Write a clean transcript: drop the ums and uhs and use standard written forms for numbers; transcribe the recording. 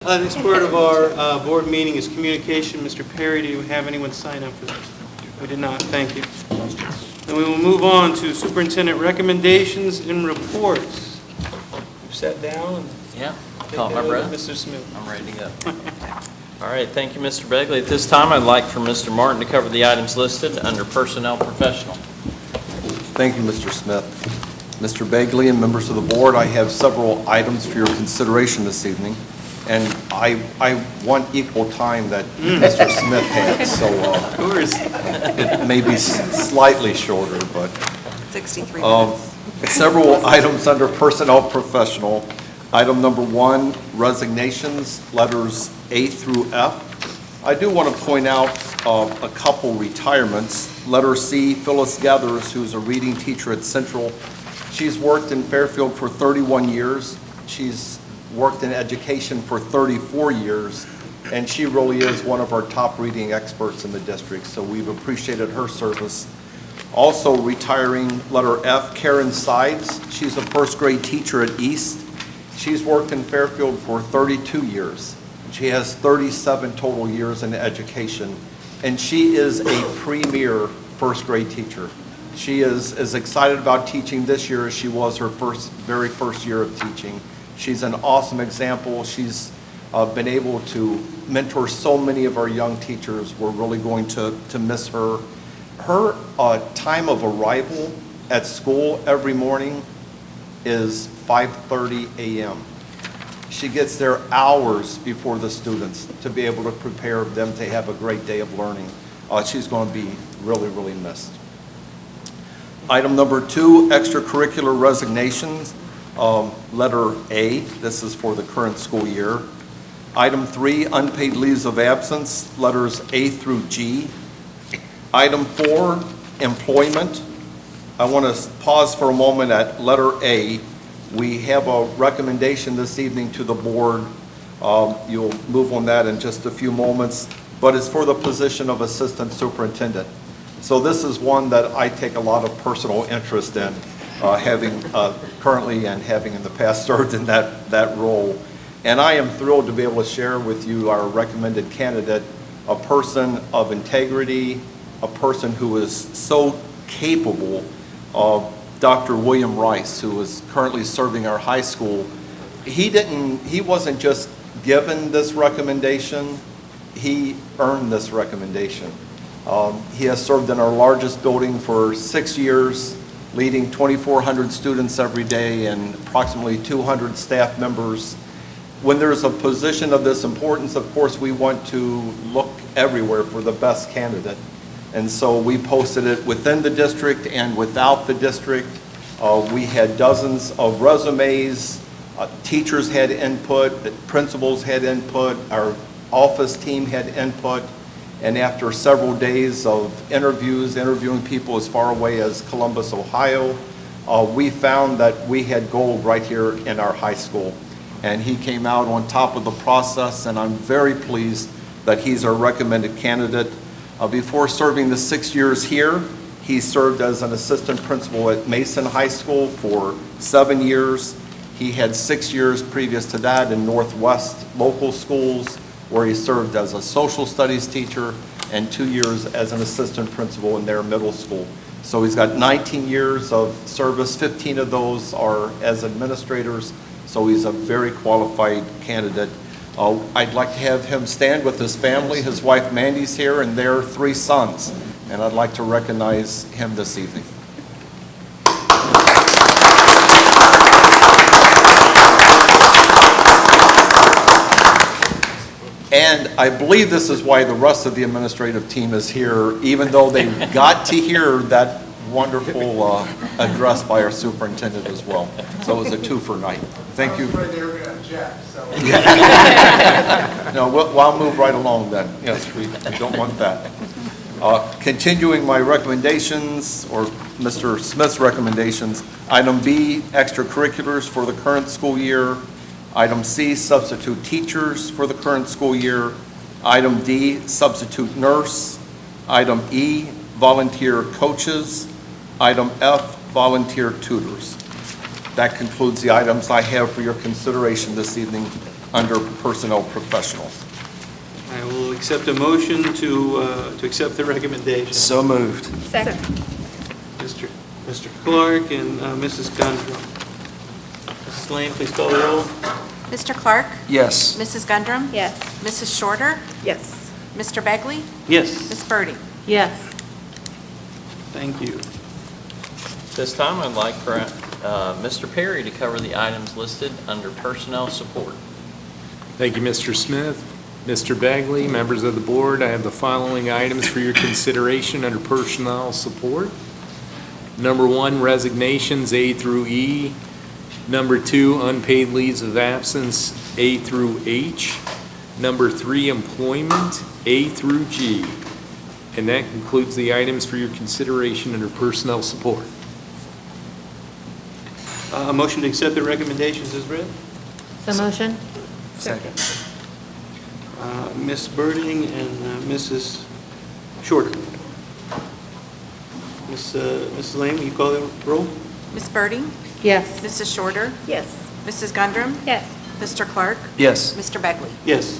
The next part of our board meeting is communication. Mr. Perry, do you have anyone sign up for this? We did not. Thank you. Then we will move on to superintendent recommendations and reports. You sat down and Yeah, caught my breath. Mr. Smith. I'm ready to go. All right, thank you, Mr. Begley. At this time, I'd like for Mr. Martin to cover the items listed under Personnel Professional. Thank you, Mr. Smith. Mr. Begley and members of the board, I have several items for your consideration this evening. And I want equal time that Mr. Smith had, so it may be slightly shorter, but 63 minutes. several items under Personnel Professional. Item number 1, resignations, letters A through F. I do want to point out a couple retirements. Letter C, Phyllis Gathers, who's a reading teacher at Central. She's worked in Fairfield for 31 years. She's worked in education for 34 years, and she really is one of our top reading experts in the district, so we've appreciated her service. Also retiring, letter F, Karen Sides. She's a first grade teacher at East. She's worked in Fairfield for 32 years. She has 37 total years in education, and she is a premier first grade teacher. She is as excited about teaching this year as she was her very first year of teaching. She's an awesome example. She's been able to mentor so many of our young teachers. We're really going to miss her. Her time of arrival at school every morning is 5:30 a.m. She gets there hours before the students to be able to prepare them to have a great day of learning. She's going to be really, really missed. Item number 2, extracurricular resignations. Letter A, this is for the current school year. Item 3, unpaid leaves of absence, letters A through G. Item 4, employment. I want to pause for a moment at letter A. We have a recommendation this evening to the board. You'll move on that in just a few moments, but it's for the position of assistant superintendent. So this is one that I take a lot of personal interest in. Having currently and having in the past served in that role. And I am thrilled to be able to share with you our recommended candidate, a person of integrity, a person who is so capable, Dr. William Rice, who is currently serving our high school. He wasn't just given this recommendation, he earned this recommendation. He has served in our largest building for 6 years, leading 2,400 students every day and approximately 200 staff members. When there's a position of this importance, of course, we want to look everywhere for the best candidate. And so we posted it within the district and without the district. We had dozens of resumes. Teachers had input, principals had input, our office team had input. And after several days of interviewing people as far away as Columbus, Ohio, we found that we had gold right here in our high school. And he came out on top of the process, and I'm very pleased that he's our recommended candidate. Before serving the 6 years here, he served as an assistant principal at Mason High School for 7 years. He had 6 years previous to that in Northwest local schools, where he served as a social studies teacher and 2 years as an assistant principal in their middle school. So he's got 19 years of service, 15 of those are as administrators, so he's a very qualified candidate. I'd like to have him stand with his family. His wife Mandy's here and their 3 sons, and I'd like to recognize him this evening. And I believe this is why the rest of the administrative team is here, even though they got to hear that wonderful address by our superintendent as well. So it was a 2-for night. Thank you. I was afraid they were going to object, so. No, I'll move right along then. Yes, we don't want that. Continuing my recommendations, or Mr. Smith's recommendations, item B, extracurriculars for the current school year. Item C, substitute teachers for the current school year. Item D, substitute nurse. Item E, volunteer coaches. Item F, volunteer tutors. That concludes the items I have for your consideration this evening. under personnel professional. I will accept a motion to accept the recommendation. So moved. Second. Mr. Clark and Mrs. Gundrum. Mrs. Lane, please call the roll. Mr. Clark? Yes. Mrs. Gundrum? Yes. Mrs. Shorter? Yes. Mr. Begley? Yes, Ms. Birdie? Yes. thank you. This time, I'd like for Mr. Perry to cover the items listed under personnel support. Thank you, Mr. Smith. Mr. Bagley, members of the board, I have the following items for your consideration under personnel support. Number 1, resignations, A through E. Number 2, unpaid leaves of absence, A through H. Number 3, employment, A through G. And that concludes the items for your consideration under personnel support. A motion to accept the recommendations is read. So motion? Second. Ms. Birding and Mrs. Shorter. Mrs. Lane, will you call the roll? Ms. Birdie? Yes. Mrs. Shorter? Yes. Mrs. Gundrum? Yes. Mr. Clark? Yes. Mr. Begley? Yes,